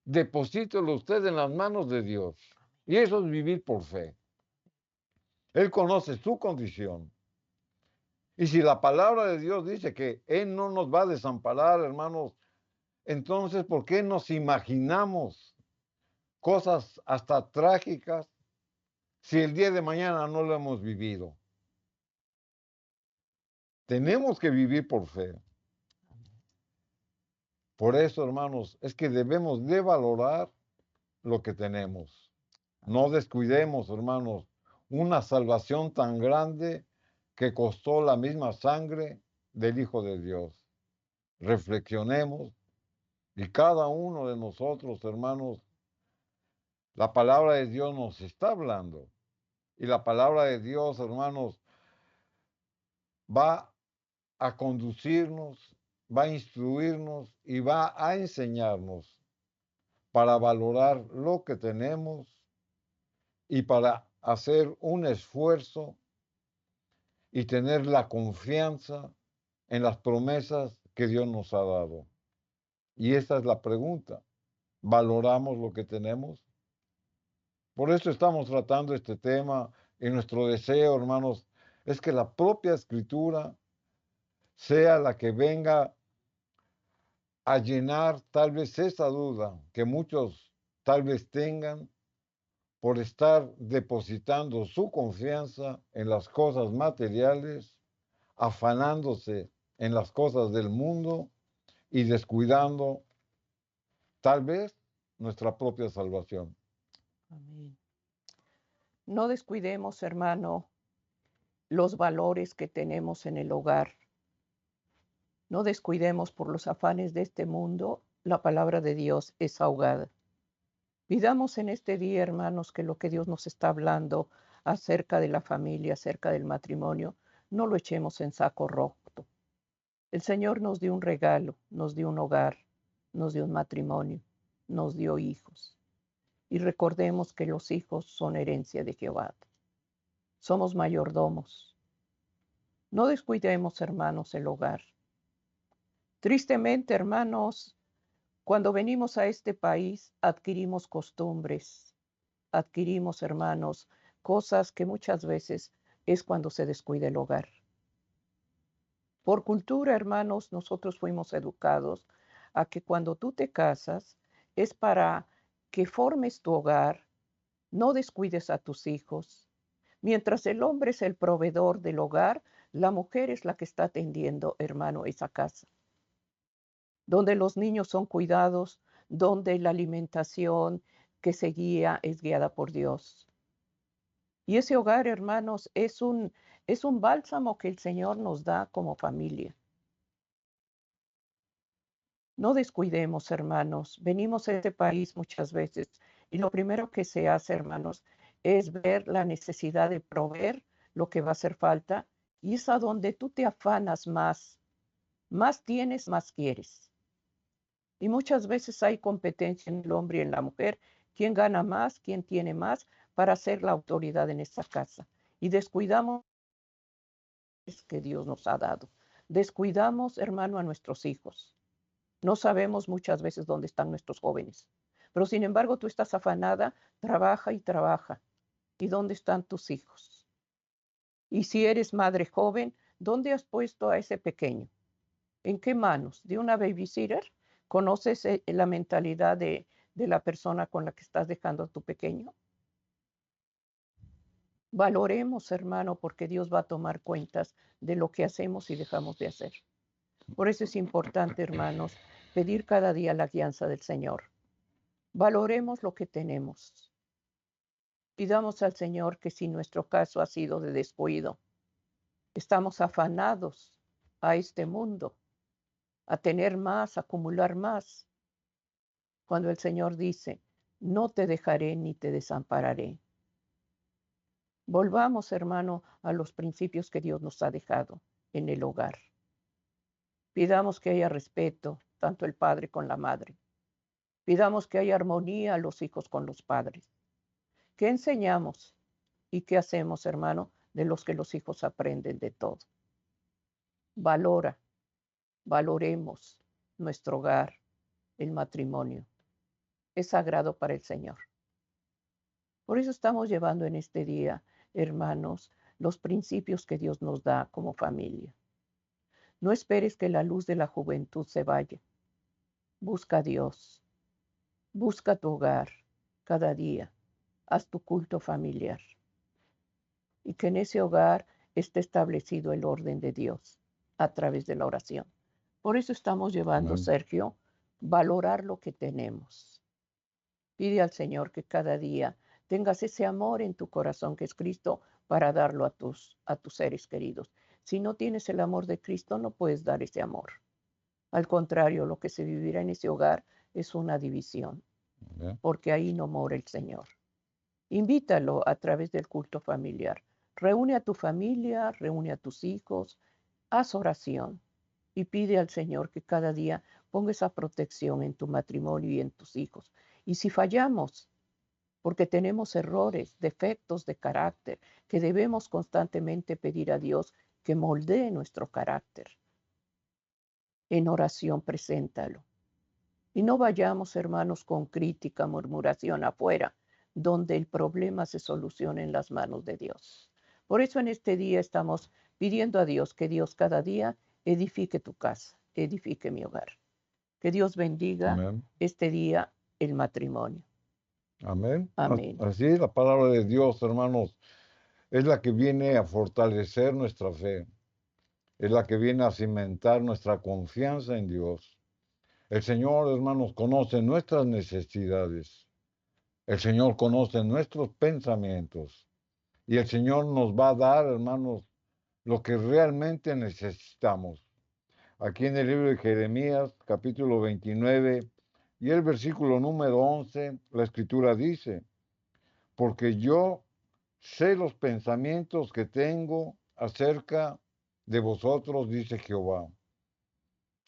deposítelo usted en las manos de Dios. Y eso es vivir por fe. Él conoce su condición. Y si la palabra de Dios dice que Él no nos va a desamparar, hermanos, entonces, ¿por qué nos imaginamos cosas hasta trágicas si el día de mañana no lo hemos vivido? Tenemos que vivir por fe. Por eso, hermanos, es que debemos de valorar lo que tenemos. No descuidemos, hermanos, una salvación tan grande que costó la misma sangre del Hijo de Dios. Reflexionemos Y cada uno de nosotros, hermanos, la palabra de Dios nos está hablando. Y la palabra de Dios, hermanos, va a conducirnos, va a instruirnos y va a enseñarnos para valorar lo que tenemos y para hacer un esfuerzo y tener la confianza en las promesas que Dios nos ha dado. Y esta es la pregunta. ¿Valoramos lo que tenemos? Por eso estamos tratando este tema y nuestro deseo, hermanos, es que la propia escritura sea la que venga a llenar tal vez esa duda que muchos tal vez tengan por estar depositando su confianza en las cosas materiales, afanándose en las cosas del mundo y descuidando tal vez nuestra propia salvación. Amén. No descuidemos, hermano, los valores que tenemos en el hogar. No descuidemos por los afanes de este mundo, la palabra de Dios es ahogada. Pidamos en este día, hermanos, que lo que Dios nos está hablando acerca de la familia, acerca del matrimonio, no lo echemos en saco roto. El Señor nos dio un regalo, nos dio un hogar, nos dio un matrimonio, nos dio hijos. Y recordemos que los hijos son herencia de Jehová. Somos mayordomos. No descuidemos, hermanos, el hogar. Tristemente, hermanos, cuando venimos a este país, adquirimos costumbres, adquirimos, hermanos, cosas que muchas veces es cuando se descuida el hogar. Por cultura, hermanos, nosotros fuimos educados a que cuando tú te casas es para que formes tu hogar, no descuides a tus hijos. Mientras el hombre es el proveedor del hogar, la mujer es la que está atendiendo, hermano, esa casa. Donde los niños son cuidados, donde la alimentación que se guía es guiada por Dios. Y ese hogar, hermanos, es un bálsamo que el Señor nos da como familia. No descuidemos, hermanos. Venimos a este país muchas veces y lo primero que se hace, hermanos, es ver la necesidad de proveer lo que va a hacer falta y es a donde tú te afanas más. Más tienes, más quieres. Y muchas veces hay competencia en el hombre y en la mujer. ¿Quién gana más? ¿Quién tiene más para ser la autoridad en esta casa? Y descuidamos que Dios nos ha dado. Descuidamos, hermano, a nuestros hijos. No sabemos muchas veces dónde están nuestros jóvenes. Pero sin embargo, tú estás afanada, trabaja y trabaja. ¿Y dónde están tus hijos? Y si eres madre joven, ¿dónde has puesto a ese pequeño? ¿En qué manos? ¿De una babysitter? ¿Conoces la mentalidad de la persona con la que estás dejando a tu pequeño? Valoremos, hermano, porque Dios va a tomar cuentas de lo que hacemos y dejamos de hacer. Por eso es importante, hermanos, pedir cada día la guianza del Señor. Valoremos lo que tenemos. Pidamos al Señor que si nuestro caso ha sido de descuido, estamos afanados a este mundo, a tener más, a acumular más. Cuando el Señor dice, no te dejaré ni te desampararé. Volvamos, hermano, a los principios que Dios nos ha dejado en el hogar. Pidamos que haya respeto, tanto el padre con la madre. Pidamos que haya armonía a los hijos con los padres. ¿Qué enseñamos y qué hacemos, hermano? De los que los hijos aprenden de todo. Valoremos nuestro hogar, el matrimonio. Es sagrado para el Señor. Por eso estamos llevando en este día, hermanos, los principios que Dios nos da como familia. No esperes que la luz de la juventud se vaya. Busca a Dios. Busca tu hogar cada día. Haz tu culto familiar. Y que en ese hogar esté establecido el orden de Dios a través de la oración. Por eso estamos llevando, Amén. Sergio, valorar lo que tenemos. Pide al Señor que cada día tengas ese amor en tu corazón que es Cristo para darlo a tus seres queridos. Si no tienes el amor de Cristo, no puedes dar ese amor. Al contrario, lo que se vivirá en ese hogar es una división, Amén. porque ahí no mora el Señor. Invítalo a través del culto familiar. Reúne a tu familia, reúne a tus hijos, haz oración y pide al Señor que cada día ponga esa protección en tu matrimonio y en tus hijos. Y si fallamos, porque tenemos errores, defectos de carácter, que debemos constantemente pedir a Dios que moldee nuestro carácter. En oración, preséntalo. Y no vayamos, hermanos, con crítica, murmuración afuera, donde el problema se soluciona en las manos de Dios. Por eso en este día estamos pidiendo a Dios que Dios cada día edifique tu casa, edifique mi hogar. Que Dios bendiga Amén. este día el matrimonio. Amén. Amén. Así es, la palabra de Dios, hermanos, es la que viene a fortalecer nuestra fe, es la que viene a cimentar nuestra confianza en Dios. El Señor, hermanos, conoce nuestras necesidades. El Señor conoce nuestros pensamientos. Y el Señor nos va a dar, hermanos, lo que realmente necesitamos. Aquí en el libro de Jeremías, capítulo 29, y el versículo número 11, la Escritura dice, porque yo sé los pensamientos que tengo acerca de vosotros, dice Jehová.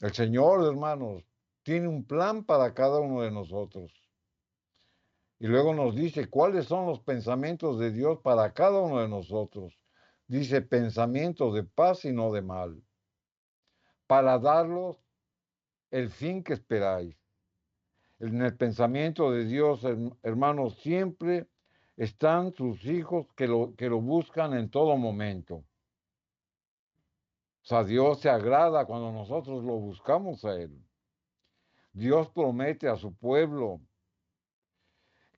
El Señor, hermanos, tiene un plan para cada uno de nosotros. Y luego nos dice cuáles son los pensamientos de Dios para cada uno de nosotros. Dice pensamientos de paz y no de mal, para darlos el fin que esperáis. En el pensamiento de Dios, hermanos, siempre están sus hijos que lo buscan en todo momento. O sea, Dios se agrada cuando nosotros lo buscamos a Él. Dios promete a su pueblo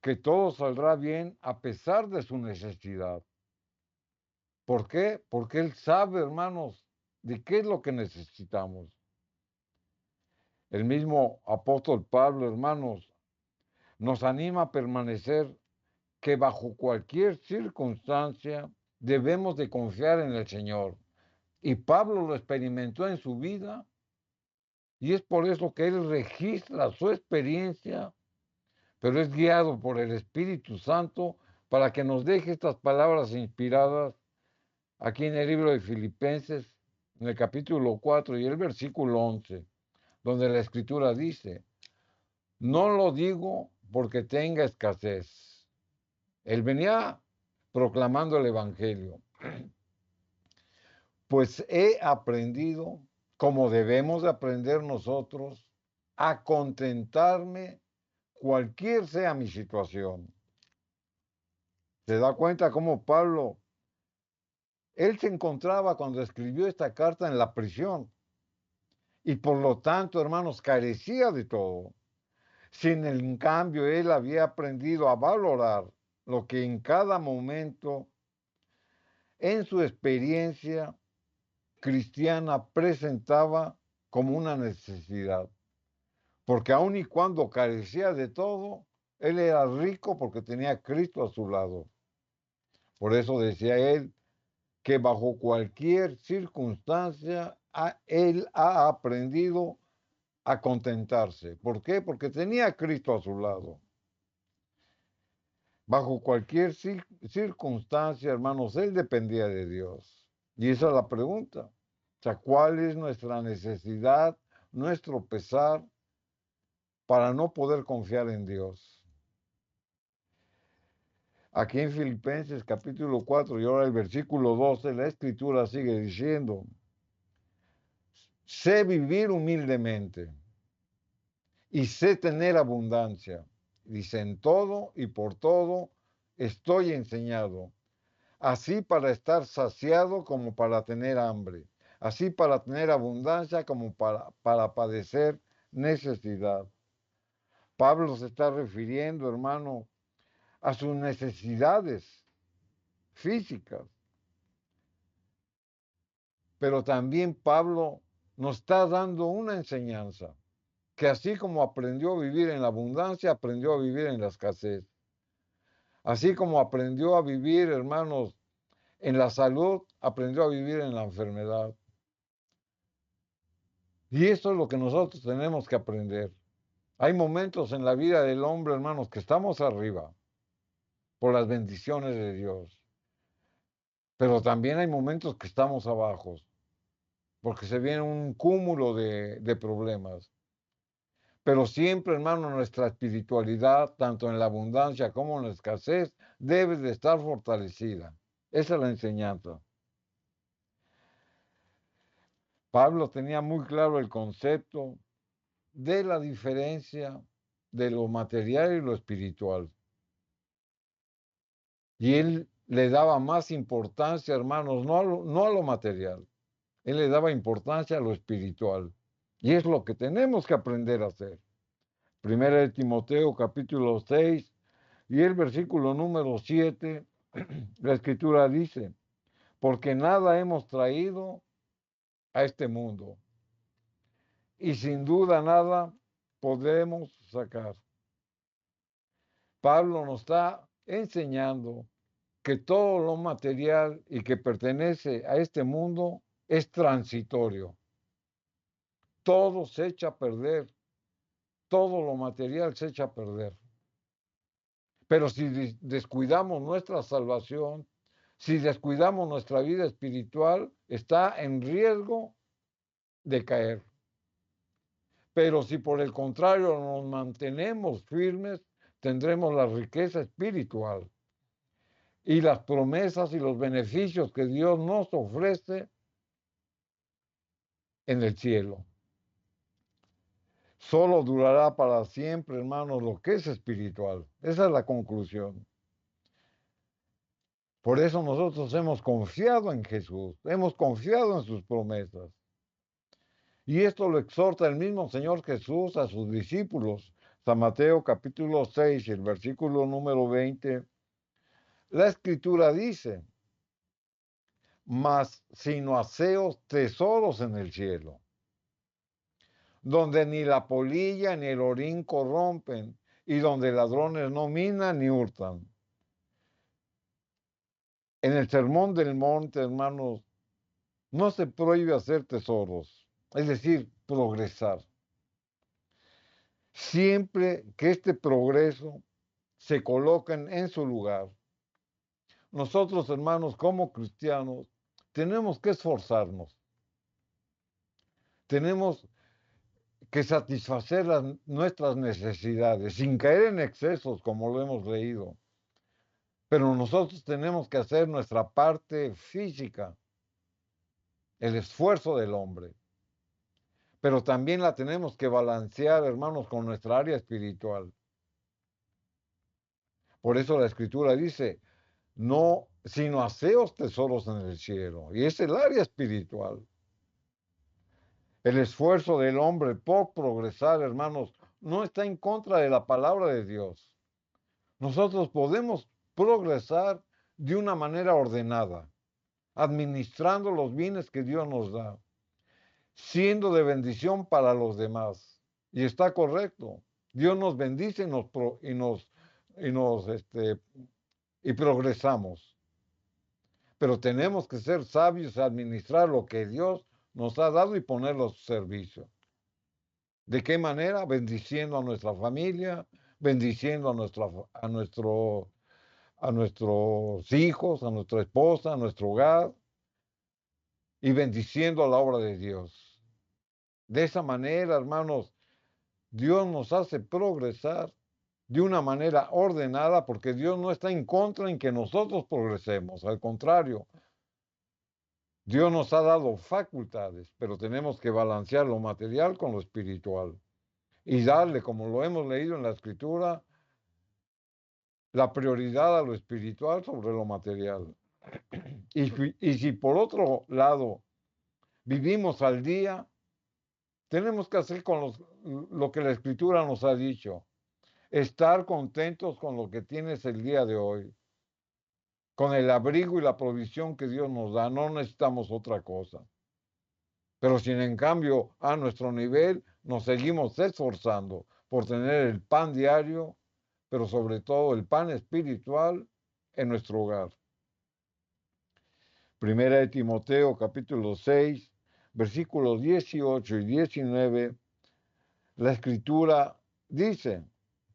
que todo saldrá bien a pesar de su necesidad. ¿Por qué? Porque Él sabe, hermanos, de qué es lo que necesitamos. El mismo apóstol Pablo, hermanos, nos anima a permanecer que bajo cualquier circunstancia debemos de confiar en el Señor. Y Pablo lo experimentó en su vida y es por eso que él registra su experiencia, pero es guiado por el Espíritu Santo para que nos deje estas palabras inspiradas aquí en el libro de Filipenses, en el capítulo 4 y el versículo 11, donde la Escritura dice, no lo digo porque tenga escasez. Él venía proclamando el Evangelio. Pues he aprendido, como debemos de aprender nosotros, a contentarme cualquier sea mi situación. ¿Se da cuenta cómo Pablo, él se encontraba cuando escribió esta carta en la prisión y por lo tanto, hermanos, carecía de todo? Sin en cambio, él había aprendido a valorar lo que en cada momento, en su experiencia cristiana, presentaba como una necesidad. Porque aun y cuando carecía de todo, él era rico porque tenía a Cristo a su lado. Por eso decía él que bajo cualquier circunstancia, él ha aprendido a contentarse. ¿Por qué? Porque tenía a Cristo a su lado. Bajo cualquier circunstancia, hermanos, él dependía de Dios. Y esa es la pregunta. O sea, ¿cuál es nuestra necesidad, nuestro pesar para no poder confiar en Dios? Aquí en Filipenses capítulo 4 y ahora el versículo 12, la Escritura sigue diciendo, sé vivir humildemente y sé tener abundancia. Dice, en todo y por todo estoy enseñado, así para estar saciado como para tener hambre, así para tener abundancia como para padecer necesidad. Pablo se está refiriendo, hermano, a sus necesidades físicas. Pero también Pablo nos está dando una enseñanza, que así como aprendió a vivir en la abundancia, aprendió a vivir en la escasez. Así como aprendió a vivir, hermanos, en la salud, aprendió a vivir en la enfermedad. Y eso es lo que nosotros tenemos que aprender. Hay momentos en la vida del hombre, hermanos, que estamos arriba por las bendiciones de Dios, pero también hay momentos que estamos abajo, porque se viene un cúmulo de problemas. Pero siempre, hermano, nuestra espiritualidad, tanto en la abundancia como en la escasez, debe de estar fortalecida. Esa es la enseñanza. Pablo tenía muy claro el concepto de la diferencia de lo material y lo espiritual. Y él le daba más importancia, hermanos, no a lo material. Él le daba importancia a lo espiritual. Y es lo que tenemos que aprender a hacer. Primera de Timoteo, capítulo 6, y el versículo número 7, la escritura dice, porque nada hemos traído a este mundo, y sin duda nada podemos sacar. Pablo nos está enseñando que todo lo material y que pertenece a este mundo es transitorio. Todo se echa a perder, todo lo material se echa a perder. Pero si descuidamos nuestra salvación, si descuidamos nuestra vida espiritual, está en riesgo de caer. Pero si por el contrario nos mantenemos firmes, tendremos la riqueza espiritual y las promesas y los beneficios que Dios nos ofrece en el cielo. Solo durará para siempre, hermanos, lo que es espiritual. Esa es la conclusión. Por eso nosotros hemos confiado en Jesús, hemos confiado en sus promesas. Y esto lo exhorta el mismo Señor Jesús a sus discípulos. San Mateo capítulo 6, el versículo número 20. La escritura dice, mas sino haceos tesoros en el cielo, donde ni la polilla ni el orín corrompen, y donde ladrones no minan ni hurtan. En el sermón del monte, hermanos, no se prohíbe hacer tesoros, es decir, progresar. Siempre que este progreso se coloquen en su lugar. Nosotros, hermanos, como cristianos, tenemos que esforzarnos. Tenemos que satisfacer nuestras necesidades sin caer en excesos, como lo hemos leído. Pero nosotros tenemos que hacer nuestra parte física, el esfuerzo del hombre. Pero también la tenemos que balancear, hermanos, con nuestra área espiritual. Por eso la escritura dice, no, sino haceos tesoros en el cielo. Y es el área espiritual. El esfuerzo del hombre por progresar, hermanos, no está en contra de la palabra de Dios. Nosotros podemos progresar de una manera ordenada, administrando los bienes que Dios nos da, siendo de bendición para los demás. Y está correcto. Dios nos bendice y progresamos. Pero tenemos que ser sabios y administrar lo que Dios nos ha dado y ponerlo a su servicio. ¿De qué manera? Bendiciendo a nuestra familia, bendiciendo a nuestros hijos, a nuestra esposa, a nuestro hogar y bendiciendo a la obra de Dios. De esa manera, hermanos, Dios nos hace progresar de una manera ordenada porque Dios no está en contra en que nosotros progresemos. Al contrario, Dios nos ha dado facultades, pero tenemos que balancear lo material con lo espiritual y darle, como lo hemos leído en la escritura, la prioridad a lo espiritual sobre lo material. Y si por otro lado vivimos al día, tenemos que hacer con lo que la escritura nos ha dicho, estar contentos con lo que tienes el día de hoy, con el abrigo y la provisión que Dios nos da, no necesitamos otra cosa. Pero si en cambio a nuestro nivel nos seguimos esforzando por tener el pan diario, pero sobre todo el pan espiritual en nuestro hogar. Primera de Timoteo, capítulo 6, versículos 18 y 19, la Escritura dice,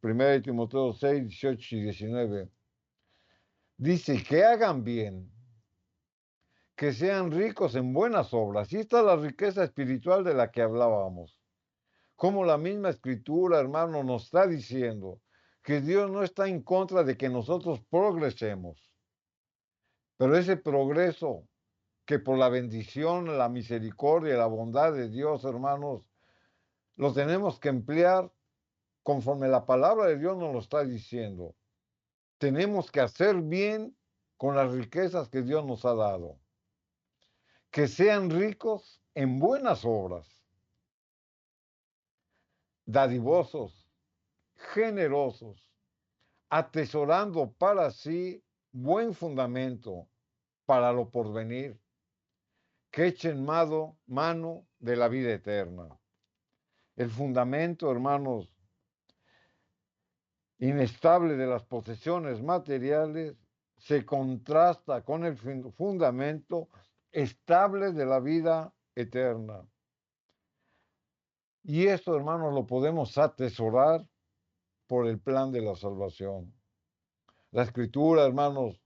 1 Timoteo 6, 18 y 19, dice que hagan bien, que sean ricos en buenas obras. Y esta es la riqueza espiritual de la que hablábamos. Como la misma Escritura, hermano, nos está diciendo que Dios no está en contra de que nosotros progresemos, pero ese progreso que por la bendición, la misericordia y la bondad de Dios, hermanos, lo tenemos que emplear conforme la palabra de Dios nos lo está diciendo. Tenemos que hacer bien con las riquezas que Dios nos ha dado. Que sean ricos en buenas obras, dadivosos, generosos, atesorando para sí buen fundamento para lo porvenir, que echen mano de la vida eterna. El fundamento, hermanos, inestable de las posesiones materiales se contrasta con el fundamento estable de la vida eterna. Y esto, hermanos, lo podemos atesorar por el plan de la salvación. La Escritura, hermanos,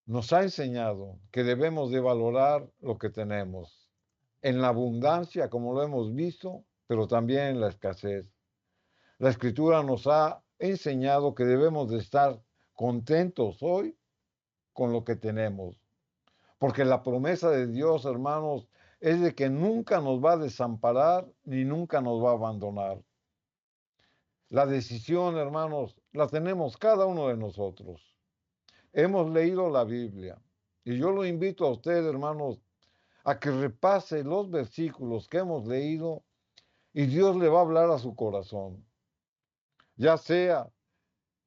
nos ha enseñado que debemos de valorar lo que tenemos, en la abundancia, como lo hemos visto, pero también en la escasez. La Escritura nos ha enseñado que debemos de estar contentos hoy con lo que tenemos, porque la promesa de Dios, hermanos, es de que nunca nos va a desamparar ni nunca nos va a abandonar. La decisión, hermanos, la tenemos cada uno de nosotros. Hemos leído la Biblia y yo lo invito a usted, hermanos, a que repase los versículos que hemos leído y Dios le va a hablar a su corazón. Ya sea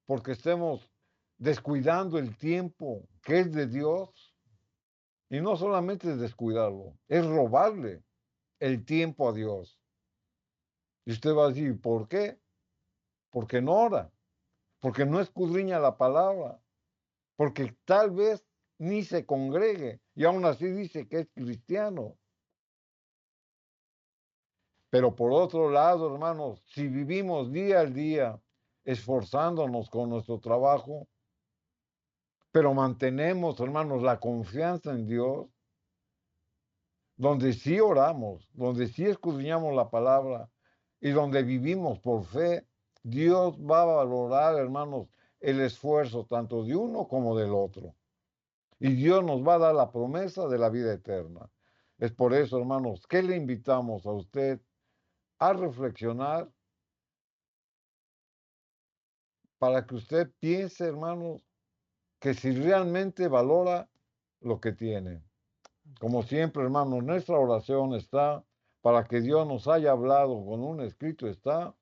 porque estemos descuidando el tiempo que es de Dios, y no solamente es descuidarlo, es robarle el tiempo a Dios. Y usted va a decir, ¿por qué? Porque no ora, porque no escudriña la palabra, porque tal vez ni se congregue y aún así dice que es cristiano. Pero por otro lado, hermanos, si vivimos día al día esforzándonos con nuestro trabajo, pero mantenemos, hermanos, la confianza en Dios, donde sí oramos, donde sí escudriñamos la palabra y donde vivimos por fe, Dios va a valorar, hermanos, el esfuerzo tanto de uno como del otro. Y Dios nos va a dar la promesa de la vida eterna. Es por eso, hermanos, que le invitamos a usted a reflexionar para que usted piense, hermanos, que si realmente valora lo que tiene. Como siempre, hermanos, nuestra oración está para que Dios nos haya hablado con un escrito está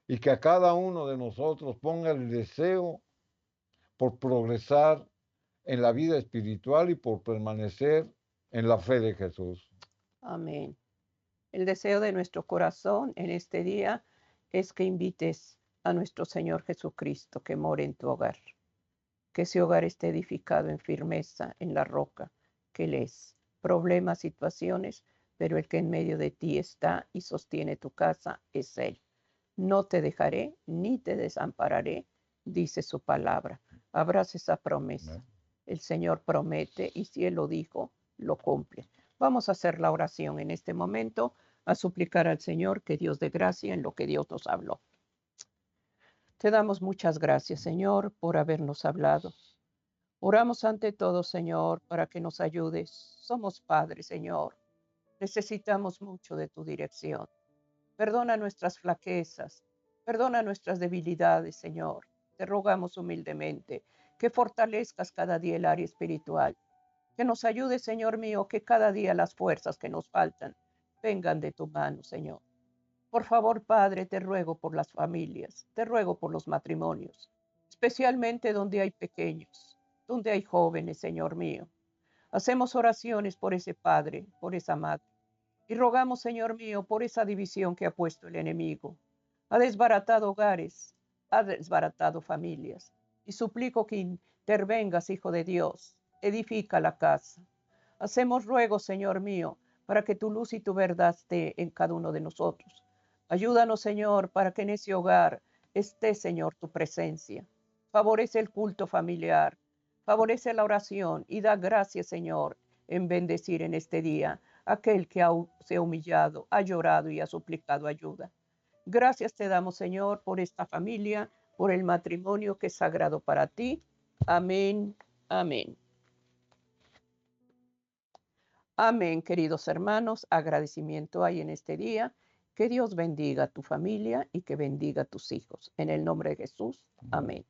y que a cada uno de nosotros ponga el deseo por progresar en la vida espiritual y por permanecer en la fe de Jesús. Amén. El deseo de nuestro corazón en este día es que invites a nuestro Señor Jesucristo que more en tu hogar, que ese hogar esté edificado en firmeza, en la roca que Él es. Problemas, situaciones, pero el que en medio de ti está y sostiene tu casa es Él. No te dejaré ni te desampararé, dice su palabra. Abraza esa promesa. El Señor promete y si Él lo dijo, lo cumple. Vamos a hacer la oración en este momento, a suplicar al Señor que Dios dé gracia en lo que Dios nos habló. Te damos muchas gracias, Señor, por habernos hablado. Oramos ante todo, Señor, para que nos ayudes. Somos padres, Señor. Necesitamos mucho de tu dirección. Perdona nuestras flaquezas, perdona nuestras debilidades, Señor. Te rogamos humildemente que fortalezcas cada día el área espiritual, que nos ayude, Señor mío, que cada día las fuerzas que nos faltan vengan de tu mano, Señor. Por favor, Padre, te ruego por las familias, te ruego por los matrimonios, especialmente donde hay pequeños, donde hay jóvenes, Señor mío. Hacemos oraciones por ese padre, por esa madre. Y rogamos, Señor mío, por esa división que ha puesto el enemigo. Ha desbaratado hogares, ha desbaratado familias. Y suplico que intervengas, Hijo de Dios, edifica la casa. Hacemos ruego, Señor mío, para que tu luz y tu verdad esté en cada uno de nosotros. Ayúdanos, Señor, para que en ese hogar esté, Señor, tu presencia. Favorece el culto familiar, favorece la oración y da gracias, Señor, en bendecir en este día a aquel que se ha humillado, ha llorado y ha suplicado ayuda. Gracias te damos, Señor, por esta familia, por el matrimonio que es sagrado para ti. Amén, amén. Amén, queridos hermanos. Agradecimiento hay en este día. Que Dios bendiga a tu familia y que bendiga a tus hijos. En el nombre de Jesús. Amén.